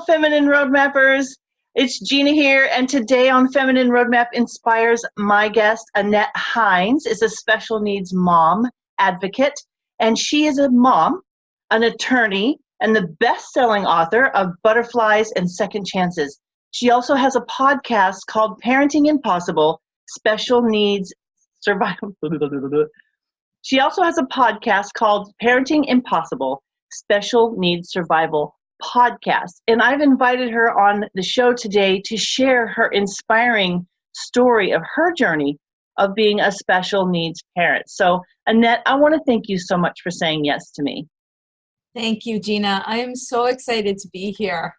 Feminine Roadmappers. It's Gina here, and today on Feminine Roadmap Inspires, my guest, Annette Hines, is a special needs mom advocate, and she is a mom, an attorney, and the best-selling author of Butterflies and Second Chances. She also has a podcast called Parenting Impossible, Special Needs Survival. She also has a podcast called Parenting Impossible, Special Needs Survival Podcast. And I've invited her on the show today to share her inspiring story of her journey of being a special needs parent. So, Annette, I want to thank you so much for saying yes to me. Thank you, Gina. I am so excited to be here.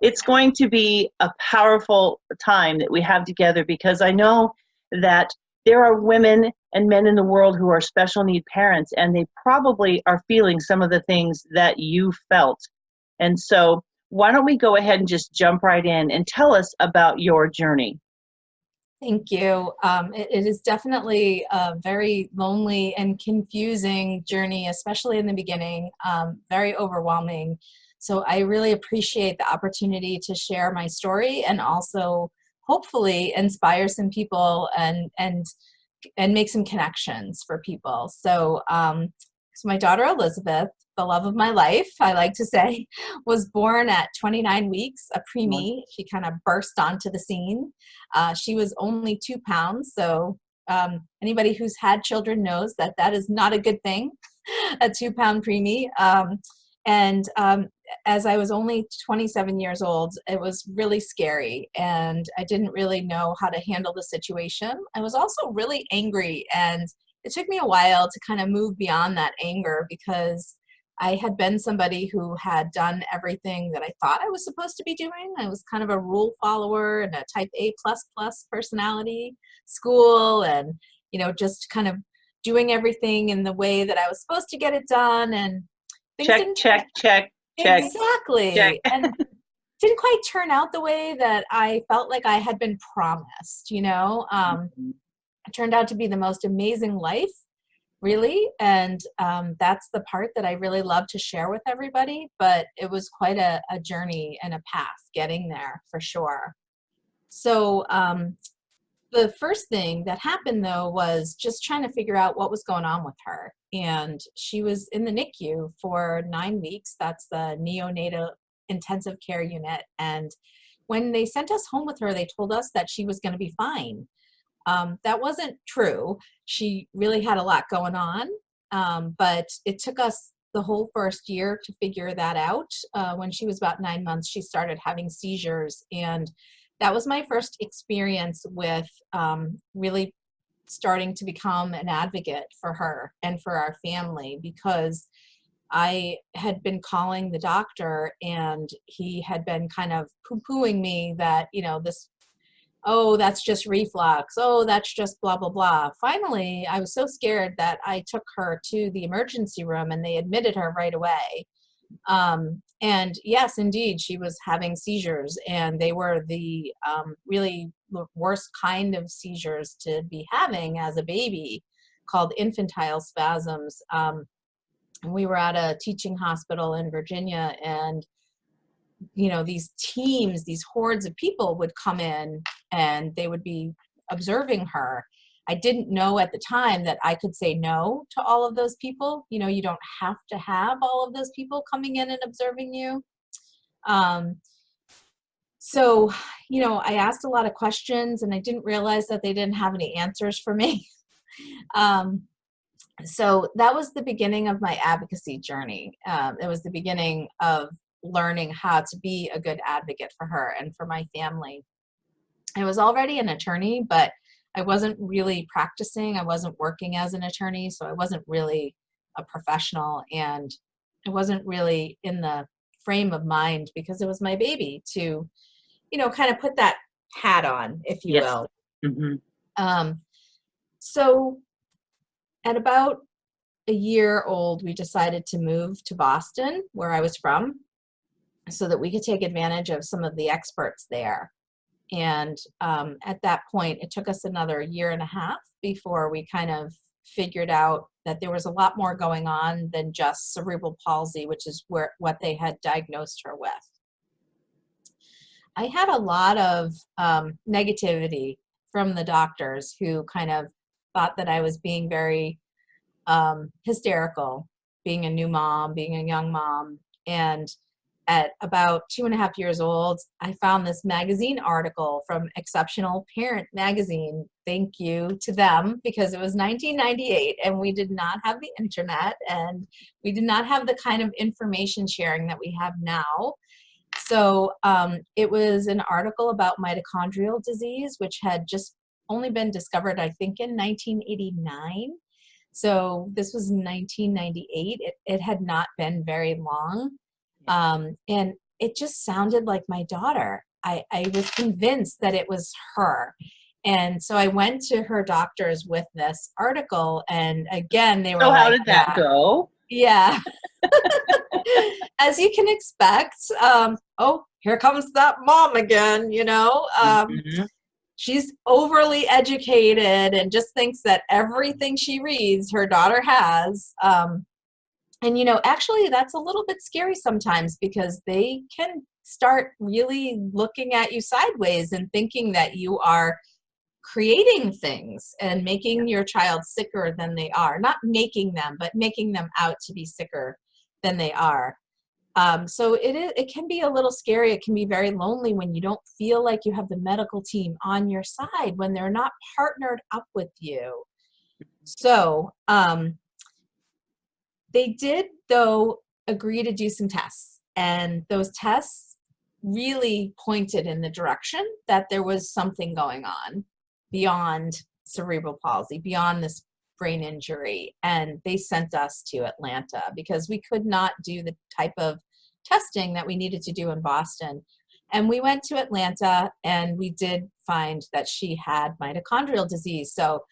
It's going to be a powerful time that we have together because I know that there are women and men in the world who are special need parents, and they probably are feeling some of the things that you felt. And so why don't we go ahead and just jump right in and tell us about your journey? Thank you. It is definitely a very lonely and confusing journey, especially in the beginning, very overwhelming. So I really appreciate the opportunity to share my story and also hopefully inspire some people and make some connections for people. So my daughter Elizabeth, the love of my life, I like to say, was born at 29 weeks, a preemie. She kind of burst onto the scene. She was only 2 pounds. So anybody who's had children knows that that is not a good thing, a 2-pound preemie. As I was only 27 years old, it was really scary and I didn't really know how to handle the situation. I was also really angry, and it took me a while to kind of move beyond that anger because I had been somebody who had done everything that I thought I was supposed to be doing. I was kind of a rule follower and a type A++ personality, school, and, just kind of doing everything in the way that I was supposed to get it done. And check. Exactly. Check. And didn't quite turn out the way that I felt like I had been promised, It turned out to be the most amazing life, really. And that's the part that I really love to share with everybody. But it was quite a journey and a path getting there for sure. So the first thing that happened, though, was just trying to figure out what was going on with her. And she was in the NICU for 9 weeks. That's the neonatal intensive care unit. And when they sent us home with her, they told us that she was going to be fine. That wasn't true. She really had a lot going on, but it took us the whole first year to figure that out. When she was about 9 months, she started having seizures, and that was my first experience with really starting to become an advocate for her and for our family, because I had been calling the doctor and he had been kind of poo-pooing me that, oh, that's just reflux. Oh, that's just blah, blah, blah. Finally, I was so scared that I took her to the emergency room and they admitted her right away. And yes, indeed, she was having seizures, and they were the really worst kind of seizures to be having as a baby, called infantile spasms. We were at a teaching hospital in Virginia, and these teams, these hordes of people would come in and they would be observing her. I didn't know at the time that I could say no to all of those people. You don't have to have all of those people coming in and observing you. So, I asked a lot of questions and I didn't realize that they didn't have any answers for me. So that was the beginning of my advocacy journey. It was the beginning of learning how to be a good advocate for her and for my family. I was already an attorney, but I wasn't really practicing. I wasn't working as an attorney, so I wasn't really a professional, and I wasn't really in the frame of mind, because it was my baby, to, kind of put that hat on, if you will. Mm-hmm. So at about a year old, we decided to move to Boston, where I was from, so that we could take advantage of some of the experts there. And at that point, it took us another 1.5 years before we kind of figured out that there was a lot more going on than just cerebral palsy, which is what they had diagnosed her with. I had a lot of negativity from the doctors who kind of thought that I was being very hysterical, being a new mom, being a young mom. And at about 2.5 years old, I found this magazine article from Exceptional Parent magazine. Thank you to them, because it was 1998 and we did not have the internet and we did not have the kind of information sharing that we have now. So it was an article about mitochondrial disease, which had just only been discovered, I think, in 1989. So this was 1998. It had not been very long. And it just sounded like my daughter. I was convinced that it was her. And so I went to her doctors with this article, and again, they were So how like, did that go? yeah. As you can expect, oh, here comes that mom again, you know. Mhm. She's overly educated and just thinks that everything she reads, her daughter has. And, you know, actually, that's a little bit scary sometimes, because they can start really looking at you sideways and thinking that you are creating things and making your child sicker than they are. Not making them, but making them out to be sicker than they are. So it can be a little scary. It can be very lonely when you don't feel like you have the medical team on your side, when they're not partnered up with you. So they did, though, agree to do some tests. And those tests really pointed in the direction that there was something going on beyond cerebral palsy, beyond this brain injury. And they sent us to Atlanta because we could not do the type of testing that we needed to do in Boston. And we went to Atlanta, and we did find that she had mitochondrial disease. So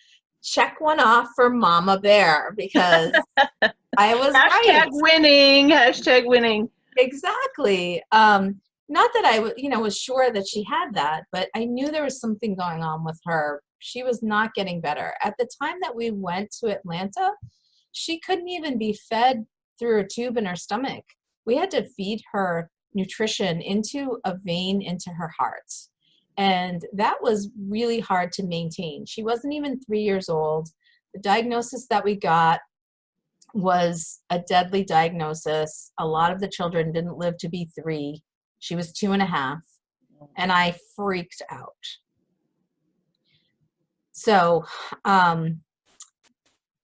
check one off for Mama Bear, because I was right. Hashtag winning. Hashtag winning. Exactly. Not that I was sure that she had that, but I knew there was something going on with her. She was not getting better. At the time that we went to Atlanta, she couldn't even be fed through a tube in her stomach. We had to feed her nutrition into a vein into her heart. And that was really hard to maintain. She wasn't even 3 years old. The diagnosis that we got was a deadly diagnosis. A lot of the children didn't live to be 3. She was 2.5, and I freaked out. So,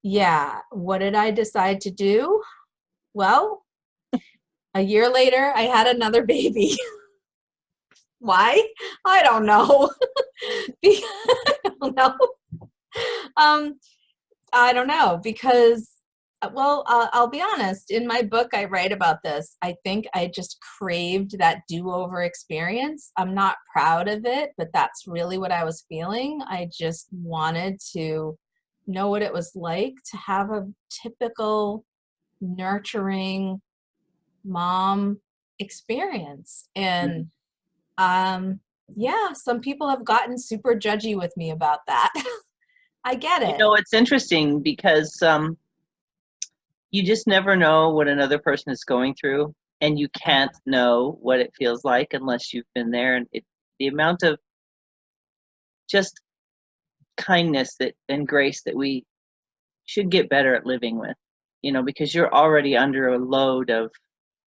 yeah, what did I decide to do? Well, a year later, I had another baby. Why? I don't know. I don't know. I don't know, because, well, I'll be honest. In my book, I write about this. I think I just craved that do-over experience. I'm not proud of it, but that's really what I was feeling. I just wanted to know what it was like to have a typical nurturing mom experience. And yeah, some people have gotten super judgy with me about that. I get You it. know, it's interesting because you just never know what another person is going through, and you can't know what it feels like unless you've been there. And the amount of just kindness that and grace that we should get better at living with, because you're already under a load of,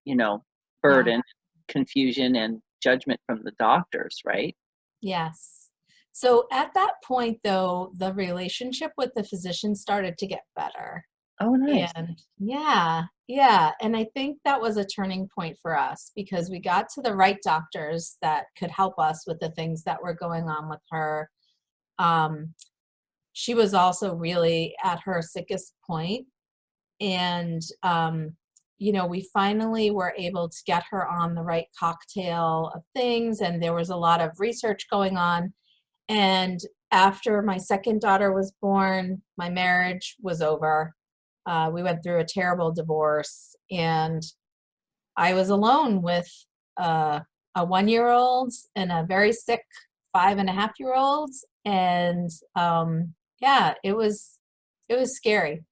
Yeah. burden, confusion, and judgment from the doctors, right? Yes. So at that point, though, the relationship with the physician started to get better. Oh, nice. And yeah, yeah. And I think that was a turning point for us, because we got to the right doctors that could help us with the things that were going on with her. She was also really at her sickest point. And, we finally were able to get her on the right cocktail of things. And there was a lot of research going on. And after my second daughter was born, my marriage was over. We went through a terrible divorce, and I was alone with a 1-year-old and a very sick 5.5-year-old. And yeah, it was scary.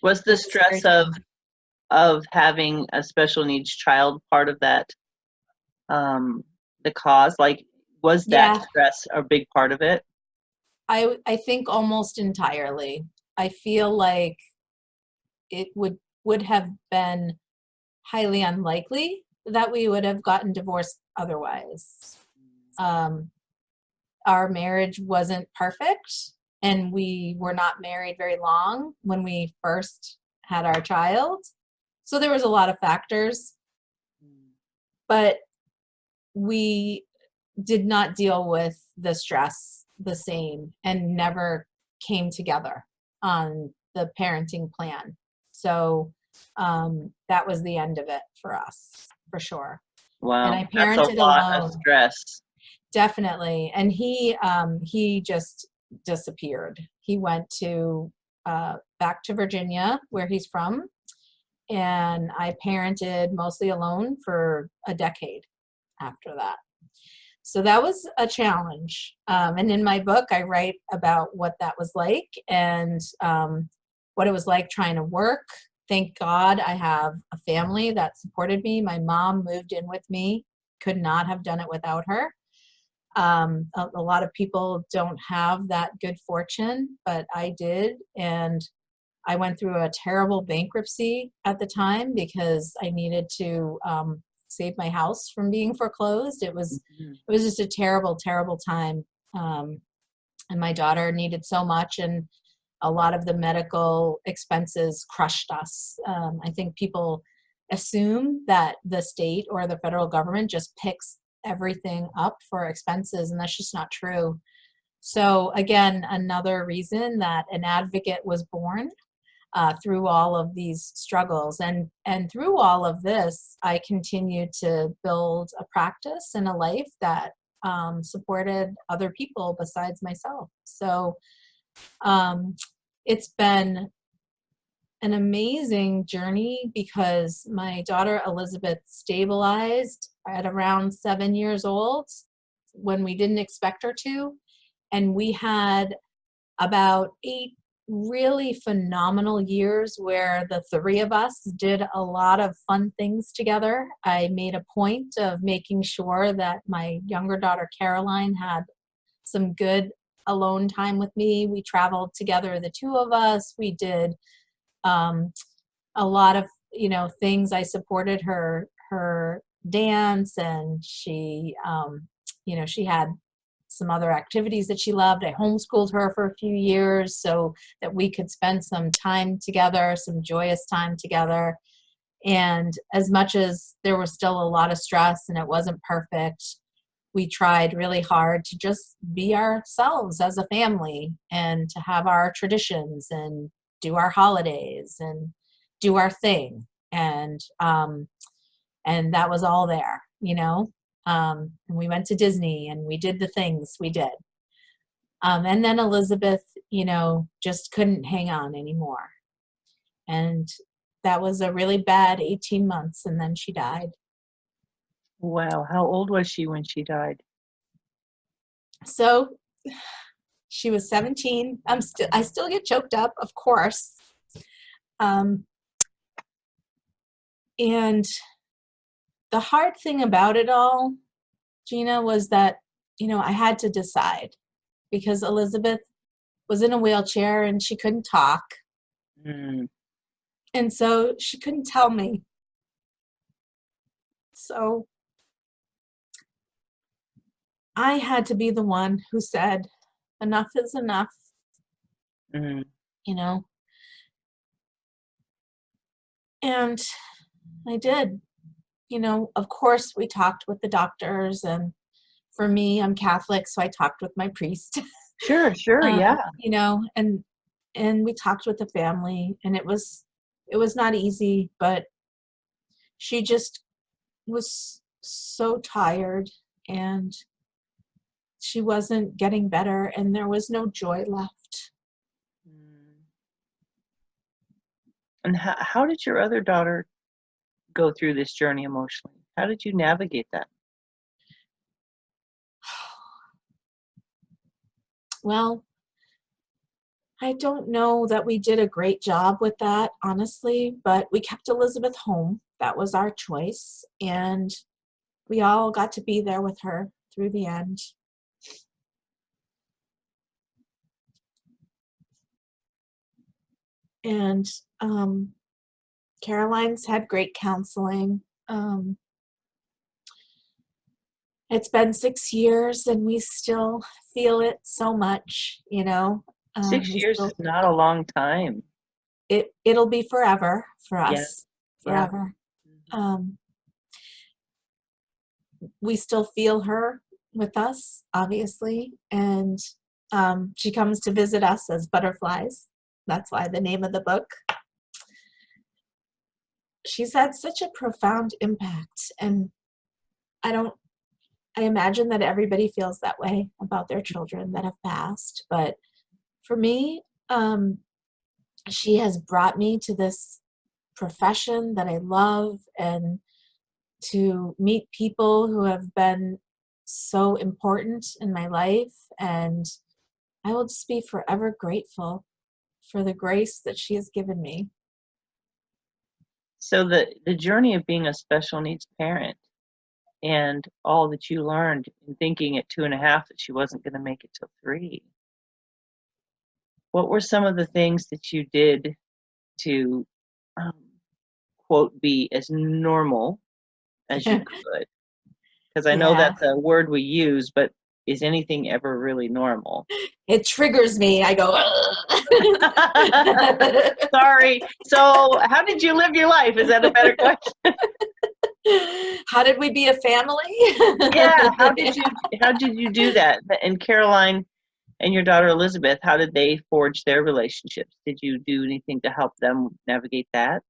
Was It the was a scary stress time. of having a special needs child part of that the cause? Like, was that Yeah, stress a big part of it? I think almost entirely. I feel like it would have been highly unlikely that we would have gotten divorced otherwise. Um, our marriage wasn't perfect, and we were not married very long when we first had our child. So there was a lot of factors, but we did not deal with the stress the same and never came together on the parenting plan. So that was the end of it for us, for sure. And Wow, I that's a parented lot of alone, stress. definitely. And he just disappeared. He went to back to Virginia, where he's from, and I parented mostly alone for a decade after that. So that was a challenge. And in my book, I write about what that was like, and what it was like trying to work. Thank God I have a family that supported me. My mom moved in with me, could not have done it without her. A lot of people don't have that good fortune, but I did. And I went through a terrible bankruptcy at the time because I needed to save my house from being foreclosed. Mhm. It was just a terrible, terrible time. And my daughter needed so much, and a lot of the medical expenses crushed us. I think people assume that the state or the federal government just picks everything up for expenses, and that's just not true. So again, another reason that an advocate was born through all of these struggles, and through all of this, I continued to build a practice and a life that supported other people besides myself. So um, it's been an amazing journey because my daughter Elizabeth stabilized at around 7 years old when we didn't expect her to, and we had about 8 really phenomenal years where the three of us did a lot of fun things together. I made a point of making sure that my younger daughter Caroline had some good alone time with me. We traveled together, the two of us. We did um, a lot of things. I supported her dance, and she had some other activities that she loved. I homeschooled her for a few years so that we could spend some time together, some joyous time together. And as much as there was still a lot of stress and it wasn't perfect, we tried really hard to just be ourselves as a family and to have our traditions and do our holidays and do our thing. And that was all there. And we went to Disney and we did the things we did. And then Elizabeth, just couldn't hang on anymore. And that was a really bad 18 months. And then she died. Wow, how old was she when she died? So she was 17. I still get choked up, of course. Um, and the hard thing about it all, Gina, was that, I had to decide because Elizabeth was in a wheelchair and she couldn't talk. Mm. And so she couldn't tell me. So I had to be the one who said, enough is enough, Mm. you know, and I did. Of course, we talked with the doctors, and for me, I'm Catholic, so I talked with my priest. Sure, sure, yeah. And we talked with the family, and it was not easy, but she just was so tired, and she wasn't getting better, and there was no joy left. Mm. And how did your other daughter go through this journey emotionally? How did you navigate that? Well, I don't know that we did a great job with that, honestly, but we kept Elizabeth home. That was our choice. And we all got to be there with her through the end. And Caroline's had great counseling. It's been 6 years and we still feel it so much, you know. 6 years is not a long time. It'll be forever for us, yeah. forever. We still feel her with us, obviously, and she comes to visit us as butterflies. That's why the name of the book. She's had such a profound impact, and I imagine that everybody feels that way about their children that have passed, but for me, she has brought me to this profession that I love, and to meet people who have been so important in my life, and I will just be forever grateful for the grace that she has given me. So the journey of being a special needs parent and all that you learned in thinking at 2.5 that she wasn't going to make it till 3. What were some of the things that you did to, quote, be as normal as you could? Because I know Yeah. that's a word we use, but is anything ever really normal? It triggers me. I go, sorry. So how did you live your life? Is that a better question? How did we be a family? Yeah. How did you do that? And Caroline and your daughter Elizabeth, how did they forge their relationships? Did you do anything to help them navigate that?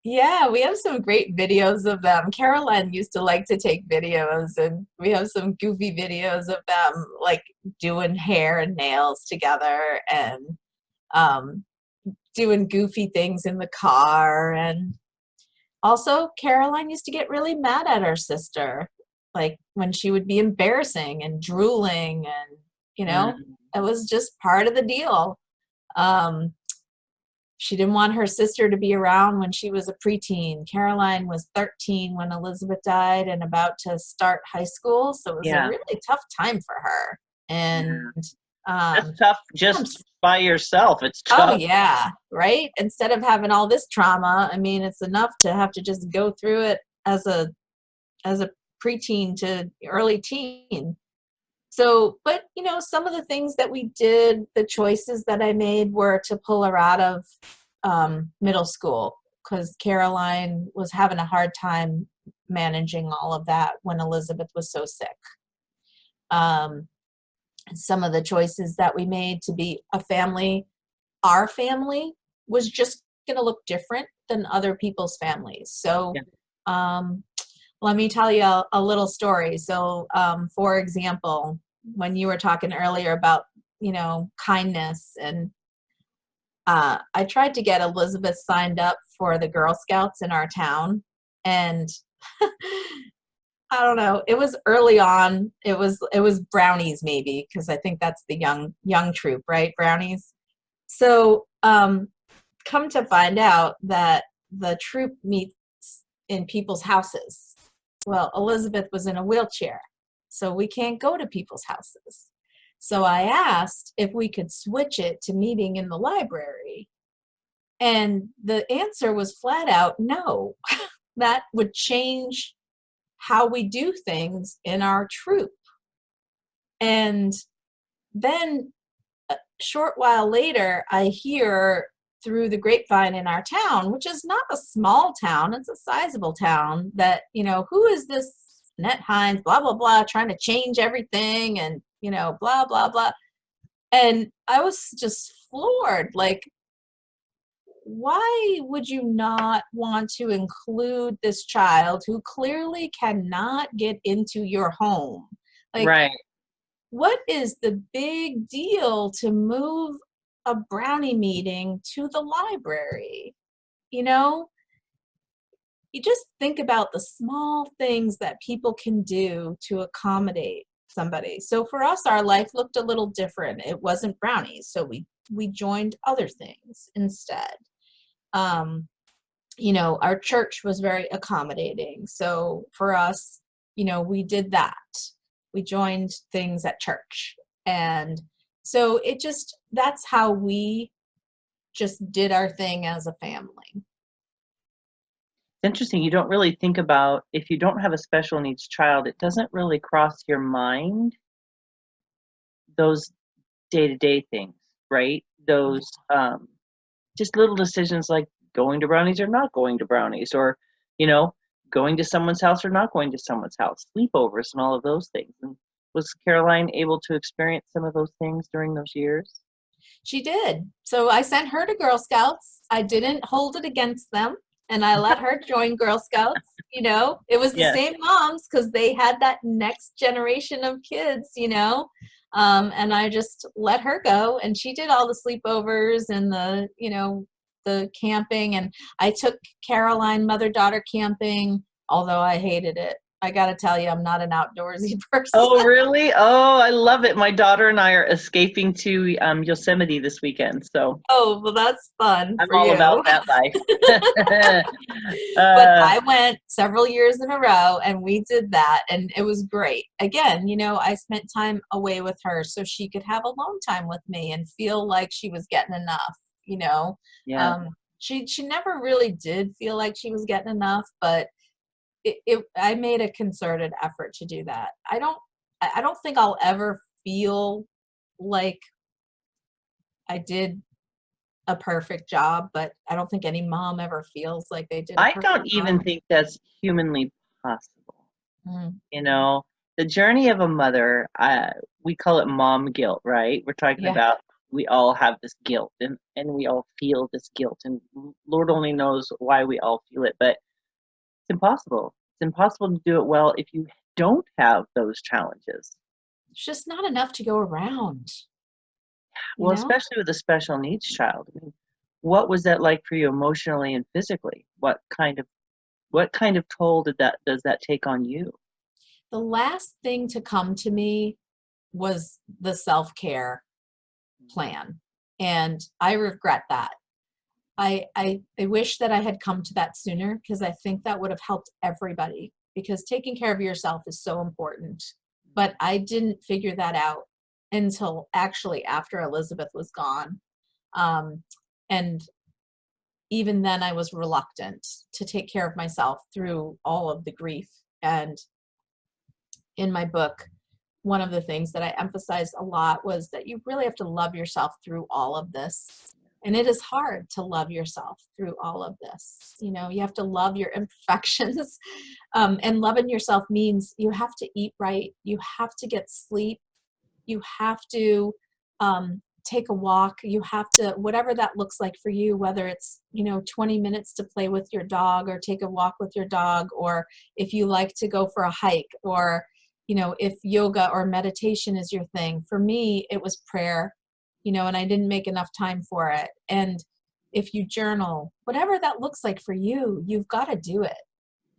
Yeah, we have some great videos of them. Caroline used to like to take videos, and we have some goofy videos of them like doing hair and nails together, and doing goofy things in the car. And also, Caroline used to get really mad at her sister, like when she would be embarrassing and drooling, and it was just part of the deal. She didn't want her sister to be around when she was a preteen. Caroline was 13 when Elizabeth died and about to start high school, so it was a really tough time for her. And that's tough just by yourself. It's tough. Oh yeah, right? Instead of having all this trauma, I mean, it's enough to have to just go through it as a preteen to early teen. So, but some of the things that we did, the choices that I made were to pull her out of middle school, because Caroline was having a hard time managing all of that when Elizabeth was so sick. Some of the choices that we made to be a family, our family was just going to look different than other people's families. So let me tell you a little story. So, for example, when you were talking earlier about, kindness, and I tried to get Elizabeth signed up for the Girl Scouts in our town, and I don't know, it was early on. It was brownies, maybe, because I think that's the young troop, right? Brownies. So, come to find out that the troop meets in people's houses. Well, Elizabeth was in a wheelchair, so we can't go to people's houses. So I asked if we could switch it to meeting in the library. And the answer was flat out no. That would change how we do things in our troop. And then a short while later, I hear through the grapevine in our town, which is not a small town, it's a sizable town, that, who is this Annette Hines, blah, blah, blah, trying to change everything, and, blah, blah, blah. And I was just floored. Like, why would you not want to include this child who clearly cannot get into your home? Like, right. What is the big deal to move a brownie meeting to the library? You just think about the small things that people can do to accommodate somebody. So for us, our life looked a little different. It wasn't brownies, so we joined other things instead. Our church was very accommodating. So for us, we did that. We joined things at church. And so that's how we just did our thing as a family. Interesting. You don't really think about, if you don't have a special needs child, it doesn't really cross your mind, those day-to-day things, right? Those just little decisions like going to Brownies or not going to Brownies, or, going to someone's house or not going to someone's house, sleepovers and all of those things. And was Caroline able to experience some of those things during those years? She did. So I sent her to Girl Scouts. I didn't hold it against them, and I let her join Girl Scouts. It was the same moms, because they had that next generation of kids, and I just let her go, and she did all the sleepovers and the camping. And I took Caroline mother-daughter camping, although I hated it. I got to tell you, I'm not an outdoorsy person. Oh, really? Oh, I love it. My daughter and I are escaping to Yosemite this weekend. So. Oh, well, that's fun. I'm for all you. about that life. But I went several years in a row, and we did that, and it was great. Again, I spent time away with her so she could have alone time with me and feel like she was getting enough. Yeah. She never really did feel like she was getting enough, but I made a concerted effort to do that. I don't think I'll ever feel like I did a perfect job, but I don't think any mom ever feels like they did a I perfect don't even job. think that's humanly possible. Mm. The journey of a mother, we call it mom guilt, right? We're talking Yeah. about, we all have this guilt, and we all feel this guilt, and Lord only knows why we all feel it, but it's impossible. It's impossible to do it well if you don't have those challenges. It's just not enough to go around. Well, especially with a special needs child. I mean, what was that like for you emotionally and physically? What kind of toll does that take on you? The last thing to come to me was the self-care plan, and I regret that. I wish that I had come to that sooner, because I think that would have helped everybody, because taking care of yourself is so important. But I didn't figure that out until actually after Elizabeth was gone. And even then I was reluctant to take care of myself through all of the grief. And in my book, one of the things that I emphasized a lot was that you really have to love yourself through all of this. And it is hard to love yourself through all of this. You have to love your imperfections. And loving yourself means you have to eat right. You have to get sleep. You have to take a walk. You have to, whatever that looks like for you, whether it's, 20 minutes to play with your dog or take a walk with your dog, or if you like to go for a hike, or, if yoga or meditation is your thing. For me, it was prayer, and I didn't make enough time for it. And if you journal, whatever that looks like for you, you've got to do it.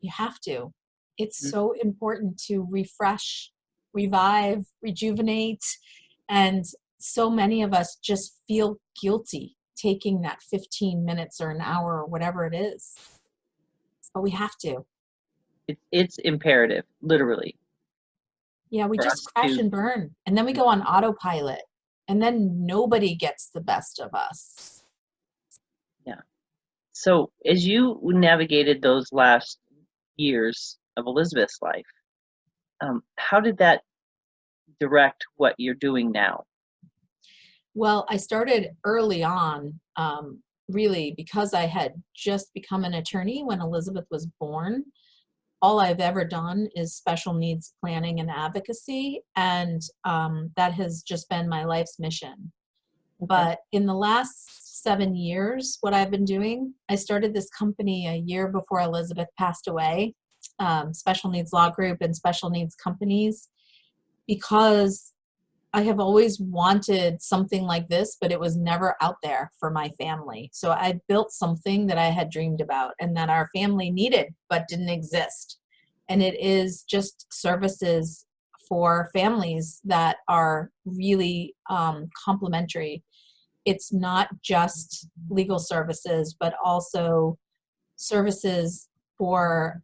You have to. It's so important to refresh, revive, rejuvenate. And so many of us just feel guilty taking that 15 minutes or an hour or whatever it is. But we have to. It's imperative, literally. Yeah, we just crash and burn. And then we go on autopilot. And then nobody gets the best of us. Yeah. So as you navigated those last years of Elizabeth's life, how did that direct what you're doing now? Well, I started early on, really, because I had just become an attorney when Elizabeth was born. All I've ever done is special needs planning and advocacy, and that has just been my life's mission. Okay. But in the last 7 years, what I've been doing, I started this company a year before Elizabeth passed away, Special Needs Law Group and Special Needs Companies, because I have always wanted something like this, but it was never out there for my family. So I built something that I had dreamed about and that our family needed, but didn't exist. And it is just services for families that are really complementary. It's not just legal services, but also services for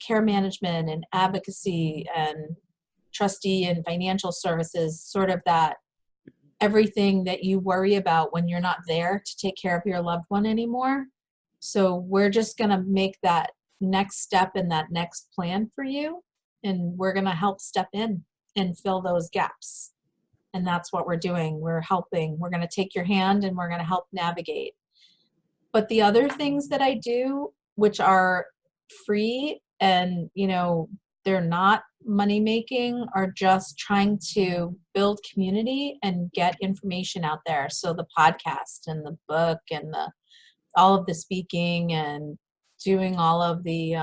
care management and advocacy and trustee and financial services, sort of that everything that you worry about when you're not there to take care of your loved one anymore. So we're just going to make that next step in that next plan for you. And we're going to help step in and fill those gaps. And that's what we're doing. We're helping. We're going to take your hand and we're going to help navigate. But the other things that I do, which are free and, they're not money making, are just trying to build community and get information out there. So the podcast and the book and all of the speaking and doing all of the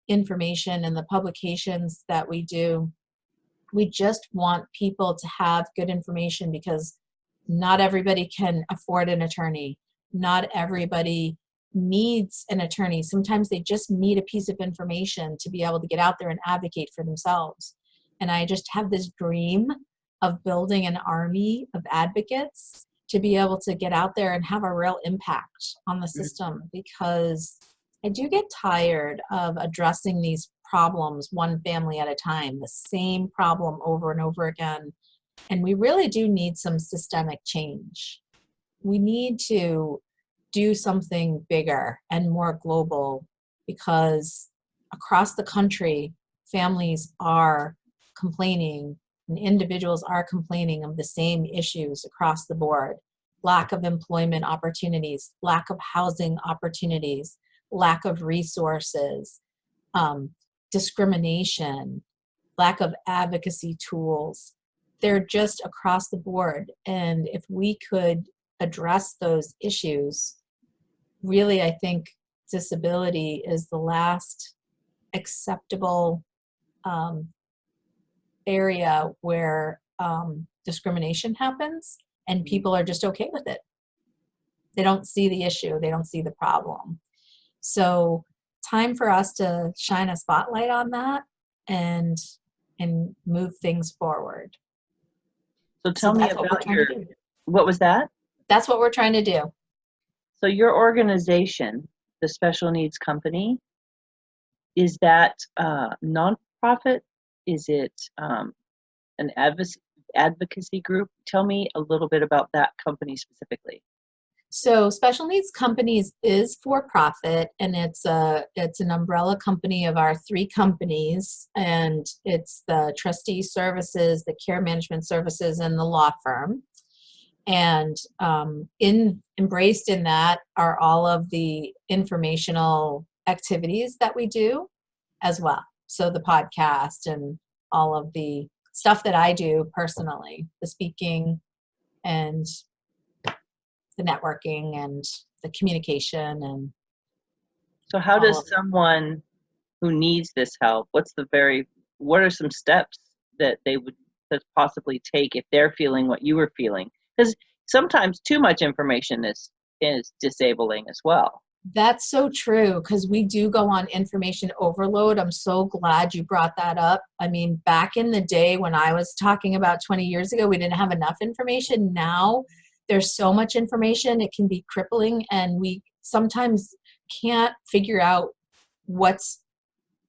information and the publications that we do. We just want people to have good information because not everybody can afford an attorney. Not everybody needs an attorney. Sometimes they just need a piece of information to be able to get out there and advocate for themselves. And I just have this dream of building an army of advocates to be able to get out there and have a real impact on the system, because I do get tired of addressing these problems one family at a time, the same problem over and over again. And we really do need some systemic change. We need to do something bigger and more global, because across the country, families are complaining and individuals are complaining of the same issues across the board. Lack of employment opportunities, lack of housing opportunities, lack of resources, discrimination, lack of advocacy tools. They're just across the board. And if we could address those issues, really, I think disability is the last acceptable area where discrimination happens and people are just okay with it. They don't see the issue. They don't see the problem. So time for us to shine a spotlight on that and move things forward. So tell me about what was that? That's what we're trying to do. So your organization, the Special Needs Company, is that nonprofit? Is it an advocacy group? Tell me a little bit about that company specifically. So Special Needs Companies is for profit, and it's an umbrella company of our 3 companies, and it's the trustee services, the care management services, and the law firm. And embraced in that are all of the informational activities that we do as well. So the podcast and all of the stuff that I do personally, the speaking and the networking and the communication. And so how does someone who needs this help, what are some steps that they would possibly take if they're feeling what you were feeling? Because sometimes too much information is disabling as well. That's so true, because we do go on information overload. I'm so glad you brought that up. I mean, back in the day when I was talking about 20 years ago, we didn't have enough information. Now there's so much information, it can be crippling, and we sometimes can't figure out what's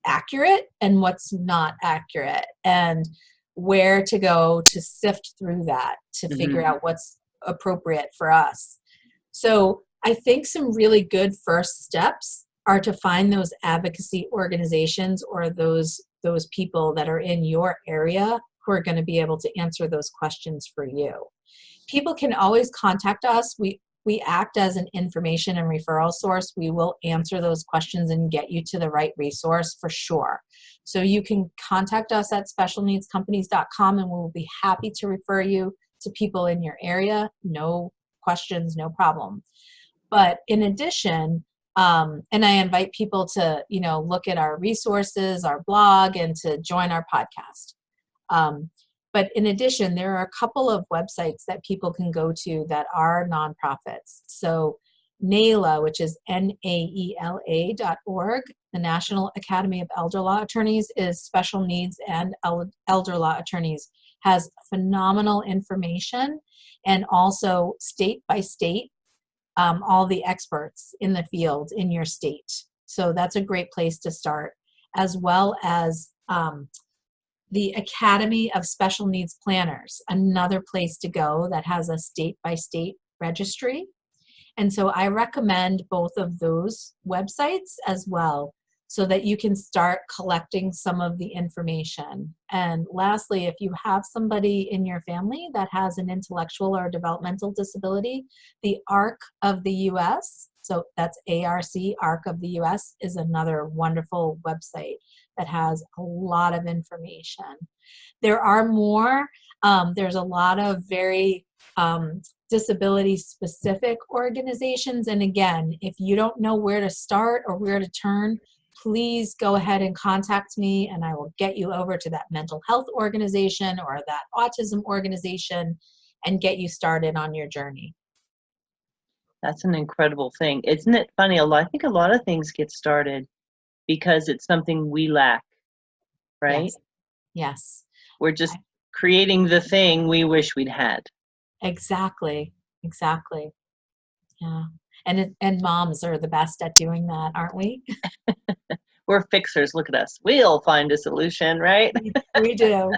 accurate and what's not accurate, and where to go to sift through that to figure out what's appropriate for us. So I think some really good first steps are to find those advocacy organizations or those people that are in your area who are going to be able to answer those questions for you. People can always contact us. We act as an information and referral source. We will answer those questions and get you to the right resource for sure. So you can contact us at specialneedscompanies.com and we'll be happy to refer you to people in your area. No questions, no problem. But in addition, and I invite people to, look at our resources, our blog, and to join our podcast. But in addition, there are a couple of websites that people can go to that are nonprofits. So NAELA, which is NAELA.org, the National Academy of Elder Law Attorneys, is special needs and elder law attorneys, has phenomenal information, and also state by state, all the experts in the field in your state. So that's a great place to start, as well as the Academy of Special Needs Planners, another place to go that has a state-by-state registry. And so I recommend both of those websites as well, so that you can start collecting some of the information. And lastly, if you have somebody in your family that has an intellectual or developmental disability, the ARC of the US, so that's ARC, ARC of the US, is another wonderful website that has a lot of information. There are more. There's a lot of very disability specific organizations. And again, if you don't know where to start or where to turn, please go ahead and contact me and I will get you over to that mental health organization or that autism organization and get you started on your journey. That's an incredible thing. Isn't it funny? I think a lot of things get started because it's something we lack, right? Yes. We're just creating the thing we wish we'd had. Exactly. Yeah. And moms are the best at doing that, aren't we? We're fixers. Look at us. We'll find a solution, right? We do.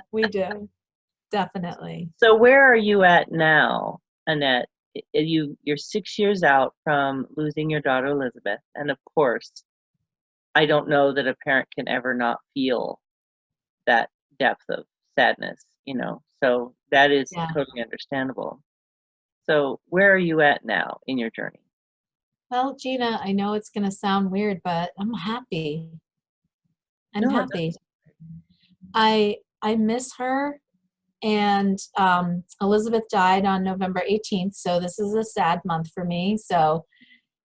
Definitely. So where are you at now, Annette? You're 6 years out from losing your daughter, Elizabeth. And of course, I don't know that a parent can ever not feel that depth of sadness, so that is totally understandable. So where are you at now in your journey? Well, Gina, I know it's going to sound weird, but I'm happy. I'm happy. I miss her. And Elizabeth died on November 18th. So this is a sad month for me. So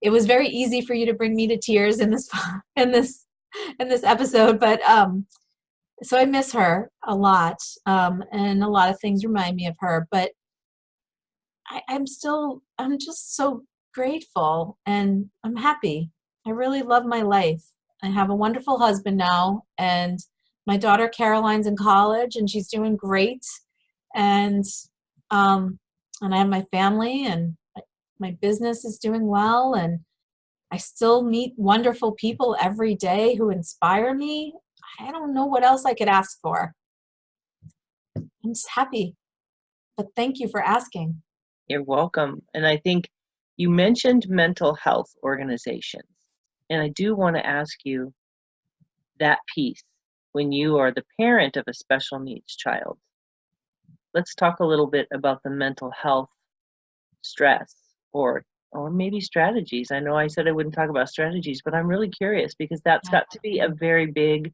it was very easy for you to bring me to tears in this episode. But so I miss her a lot. And a lot of things remind me of her. But I'm just so grateful and I'm happy. I really love my life. I have a wonderful husband now, and my daughter Caroline's in college and she's doing great. And I have my family and my business is doing well, and I still meet wonderful people every day who inspire me. I don't know what else I could ask for. I'm just happy. But thank you for asking. You're welcome. And I think you mentioned mental health organizations. And I do want to ask you that piece when you are the parent of a special needs child. Let's talk a little bit about the mental health stress or maybe strategies. I know I said I wouldn't talk about strategies, but I'm really curious because that's got to be a very big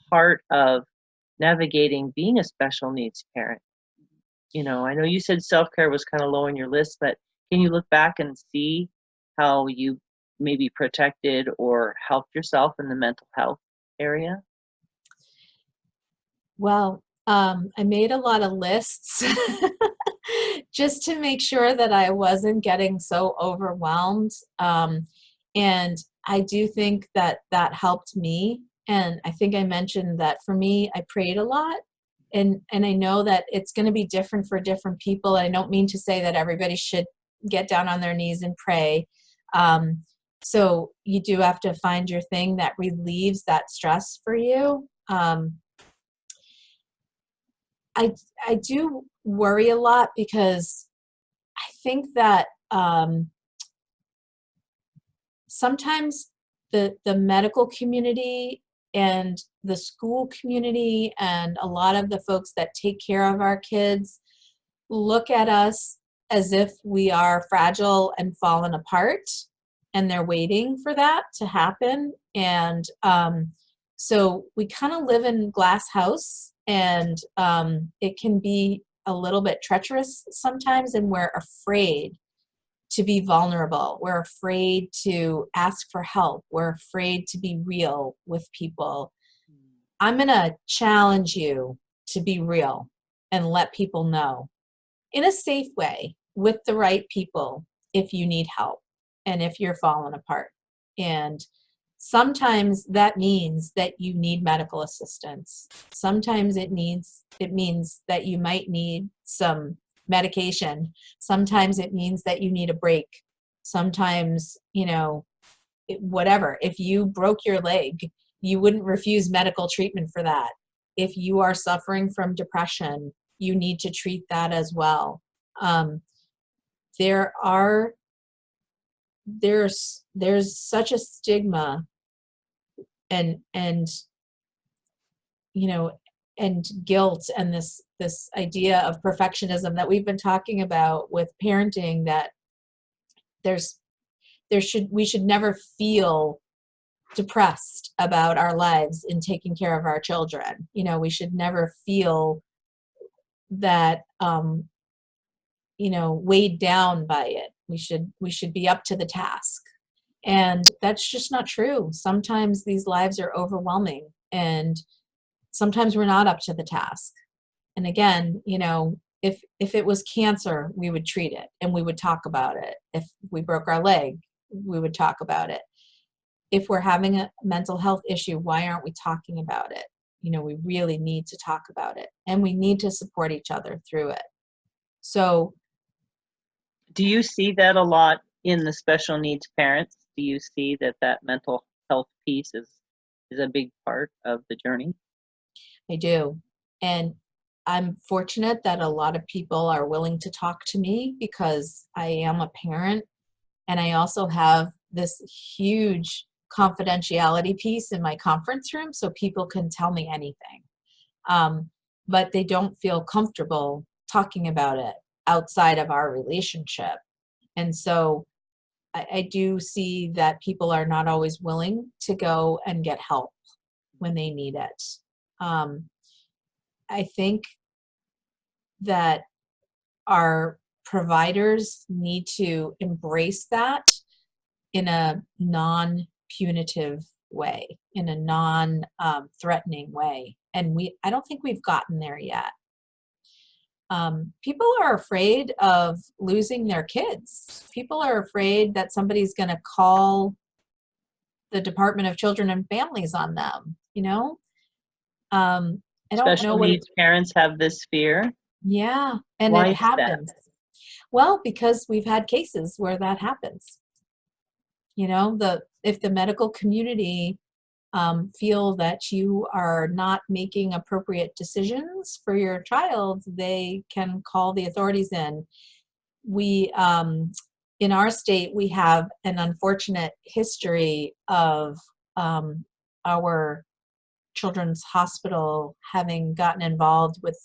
part of navigating being a special needs parent. I know you said self-care was kind of low on your list, but can you look back and see how you maybe protected or helped yourself in the mental health area? Well, I made a lot of lists just to make sure that I wasn't getting so overwhelmed. And I do think that helped me. And I think I mentioned that for me, I prayed a lot. And I know that it's going to be different for different people. I don't mean to say that everybody should get down on their knees and pray. So you do have to find your thing that relieves that stress for you. I do worry a lot because I think that sometimes the medical community and the school community and a lot of the folks that take care of our kids look at us as if we are fragile and fallen apart, and they're waiting for that to happen. And so we kind of live in glass house, and it can be a little bit treacherous sometimes, and we're afraid to be vulnerable. We're afraid to ask for help. We're afraid to be real with people. I'm going to challenge you to be real and let people know in a safe way with the right people if you need help and if you're falling apart. And sometimes that means that you need medical assistance. Sometimes it means that you might need some medication. Sometimes it means that you need a break. Sometimes, whatever. If you broke your leg, you wouldn't refuse medical treatment for that. If you are suffering from depression, you need to treat that as well. There are there's such a stigma and you know and guilt and this idea of perfectionism that we've been talking about with parenting, that we should never feel depressed about our lives in taking care of our children. We should never feel that weighed down by it. We should be up to the task. And that's just not true. Sometimes these lives are overwhelming, and sometimes we're not up to the task. And again, if it was cancer, we would treat it and we would talk about it. If we broke our leg, we would talk about it. If we're having a mental health issue, why aren't we talking about it? We really need to talk about it, and we need to support each other through it. So, do you see that a lot in the special needs parents? Do you see that mental health piece is a big part of the journey? I do. And I'm fortunate that a lot of people are willing to talk to me because I am a parent, and I also have this huge confidentiality piece in my conference room, so people can tell me anything. But they don't feel comfortable talking about it outside of our relationship. And so I do see that people are not always willing to go and get help when they need it. I think that our providers need to embrace that in a non-punitive way, in a non-threatening way. And I don't think we've gotten there yet. People are afraid of losing their kids. People are afraid that somebody's going to call the Department of Children and Families on them, I don't Special know needs parents have this fear. Yeah, and Why it is happens. that? Well, because we've had cases where that happens. If the medical community feel that you are not making appropriate decisions for your child, they can call the authorities in. We, in our state, we have an unfortunate history of our children's hospital having gotten involved with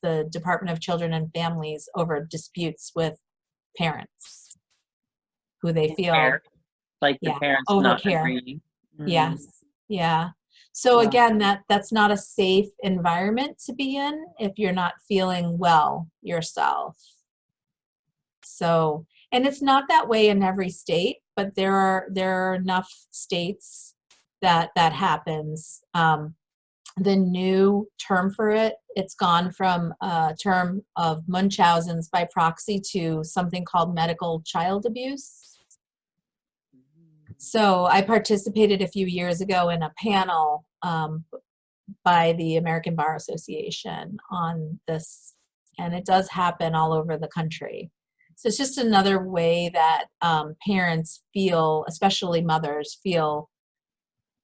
the Department of Children and Families over disputes with parents who they feel like the parents not agreeing. Yes. Yeah. So Wow. Again, that's not a safe environment to be in if you're not feeling well yourself. So, and it's not that way in every state, but there are enough states that happens. The new term for it's gone from a term of Munchausen's by proxy to something called medical child abuse. So I participated a few years ago in a panel by the American Bar Association on this, and it does happen all over the country. So it's just another way that parents feel, especially mothers, feel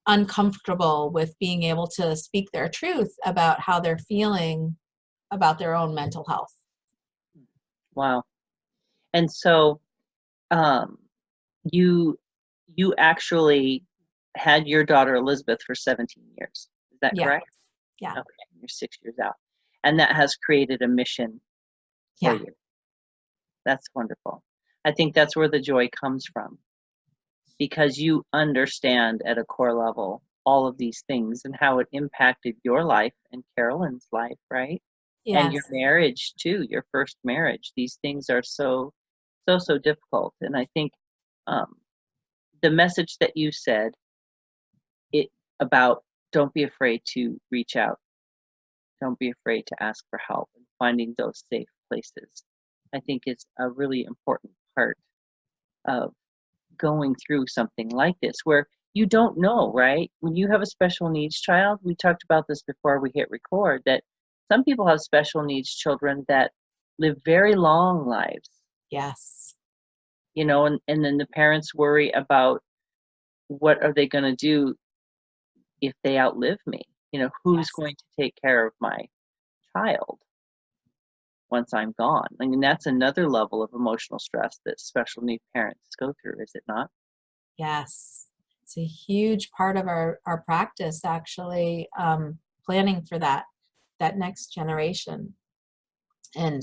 uncomfortable with being able to speak their truth about how they're feeling about their own mental health. Wow. And so you actually had your daughter Elizabeth for 17 years. Is that correct? Yeah. Okay. You're 6 years out. And that has created a mission for you. That's wonderful. I think that's where the joy comes from, because you understand at a core level all of these things and how it impacted your life and Carolyn's life, right? Yes. And your marriage too, your first marriage. These things are so difficult. And I think the message that you said about don't be afraid to reach out. Don't be afraid to ask for help, and finding those safe places, I think is a really important part of going through something like this, where you don't know, right? When you have a special needs child, we talked about this before we hit record, that some people have special needs children that live very long lives. Yes. And then the parents worry about what are they going to do if they outlive me? Who's going to take care of my child once I'm gone? I mean, that's another level of emotional stress that special need parents go through, is it not? Yes. It's a huge part of our practice, actually, planning for that next generation. And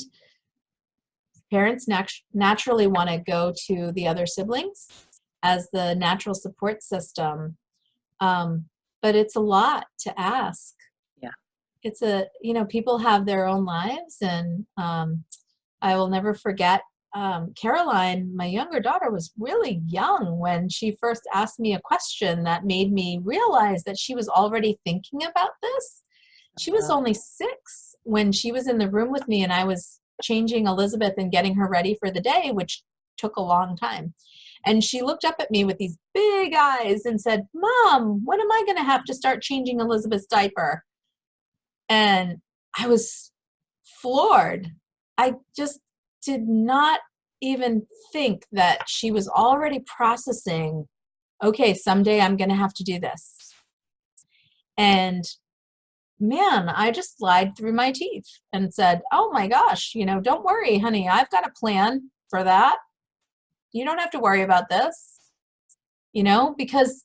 parents naturally want to go to the other siblings as the natural support system. But it's a lot to ask. Yeah. It's people have their own lives, and I will never forget Caroline, my younger daughter, was really young when she first asked me a question that made me realize that she was already thinking about this. She was only 6 when she was in the room with me, and I was changing Elizabeth and getting her ready for the day, which took a long time. And she looked up at me with these big eyes and said, "Mom, when am I going to have to start changing Elizabeth's diaper?" And I was floored. I just did not even think that she was already processing, okay, someday I'm going to have to do this. And man, I just lied through my teeth and said, "Oh my gosh, don't worry, honey, I've got a plan for that. You don't have to worry about this," because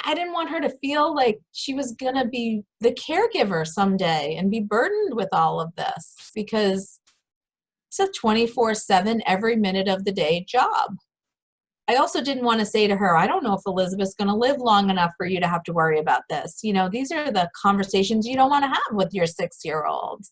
I didn't want her to feel like she was going to be the caregiver someday and be burdened with all of this, because it's a 24/7, every minute of the day job. I also didn't want to say to her, "I don't know if Elizabeth's going to live long enough for you to have to worry about this." These are the conversations you don't want to have with your 6-year-old.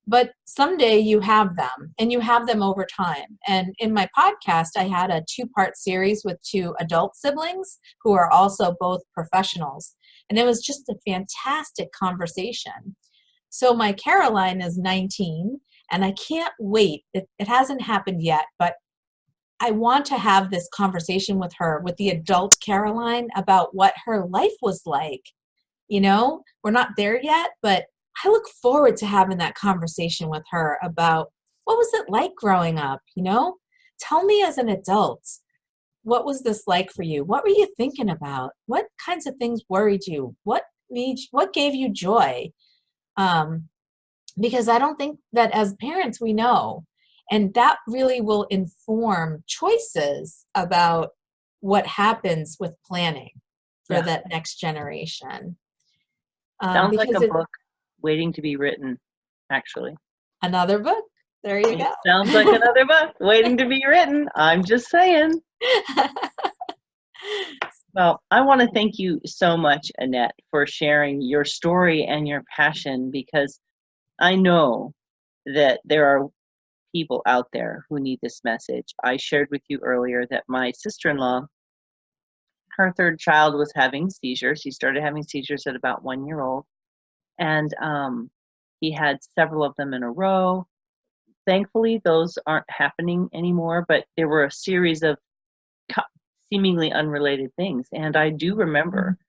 But someday you have them, and you have them over time. And in my podcast, I had a 2-part series with 2 adult siblings who are also both professionals. And it was just a fantastic conversation. So my Caroline is 19, and I can't wait. It hasn't happened yet, but I want to have this conversation with her, with the adult Caroline, about what her life was like. We're not there yet, but I look forward to having that conversation with her about what was it like growing up. Tell me as an adult, what was this like for you? What were you thinking about? What kinds of things worried you? What gave you joy? Because I don't think that as parents we know, and that really will inform choices about what happens with planning for that next generation. Sounds like a book waiting to be written, actually. Another book? There you go. Sounds like another book waiting to be written. I'm just saying. Well, I want to thank you so much, Annette, for sharing your story and your passion, because I know that there are people out there who need this message. I shared with you earlier that my sister-in-law, her 3rd child was having seizures. He started having seizures at about 1 year old. And he had several of them in a row. Thankfully, those aren't happening anymore, but there were a series of seemingly unrelated things. And I do remember,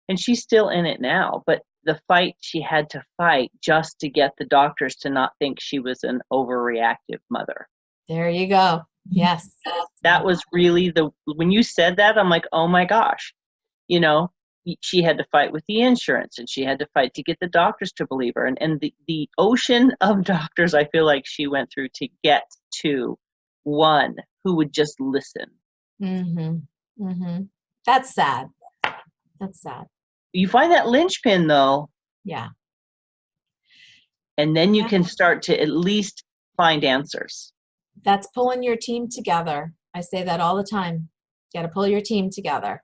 and she's still in it now, but the fight she had to fight just to get the doctors to not think she was an overreactive mother. There you go. Yes. That was really when you said that, I'm like, oh my gosh, she had to fight with the insurance, and she had to fight to get the doctors to believe her. And the ocean of doctors I feel like she went through to get to one who would just listen. Mm-hmm. Mm-hmm. That's sad. That's sad. You find that linchpin, though. Yeah. And then you can start to at least find answers. That's pulling your team together. I say that all the time. You got to pull your team together.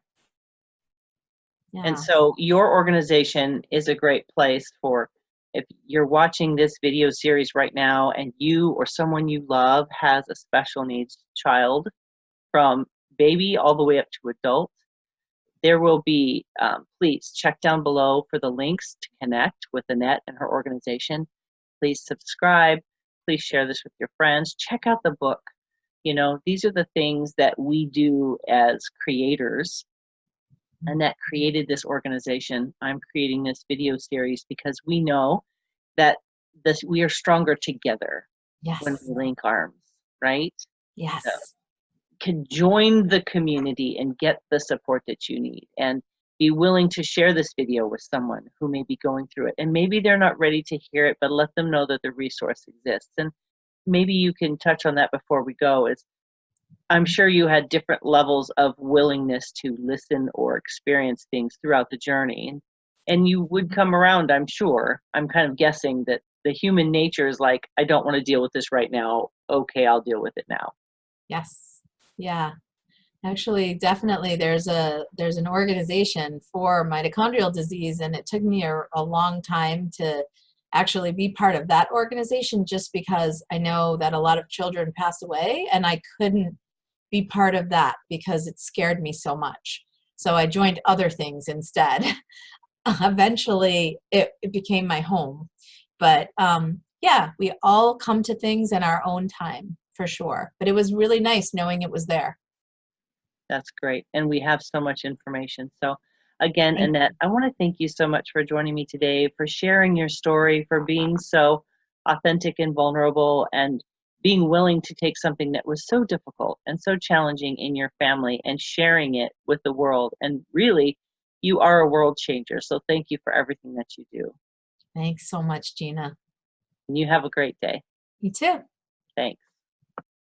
Yeah. And so your organization is a great place for, if you're watching this video series right now and you or someone you love has a special needs child, from baby all the way up to adult, there will be, please check down below for the links to connect with Annette and her organization. Please subscribe. Please share this with your friends. Check out the book. These are the things that we do as creators. Annette created this organization. I'm creating this video series because we know that we are stronger together when we link arms, right? Yes. So can join the community and get the support that you need, and be willing to share this video with someone who may be going through it. And maybe they're not ready to hear it, but let them know that the resource exists. And maybe you can touch on that before we go. Is I'm sure you had different levels of willingness to listen or experience things throughout the journey. And you would come around, I'm sure. I'm kind of guessing that the human nature is like, I don't want to deal with this right now. Okay, I'll deal with it now. Yes. Yeah. Actually, definitely there's an organization for mitochondrial disease, and it took me a long time to actually be part of that organization, just because I know that a lot of children pass away, and I couldn't be part of that because it scared me so much. So I joined other things instead. Eventually, it became my home. But yeah, we all come to things in our own time, for sure. But it was really nice knowing it was there. That's great. And we have so much information. So again, Thank Annette, I want to thank you so much for joining me today, for sharing your story, for being so authentic and vulnerable, and being willing to take something that was so difficult and so challenging in your family and sharing it with the world. And really, you are a world changer. So thank you for everything that you do. Thanks so much, Gina. And you have a great day. You too. Thanks.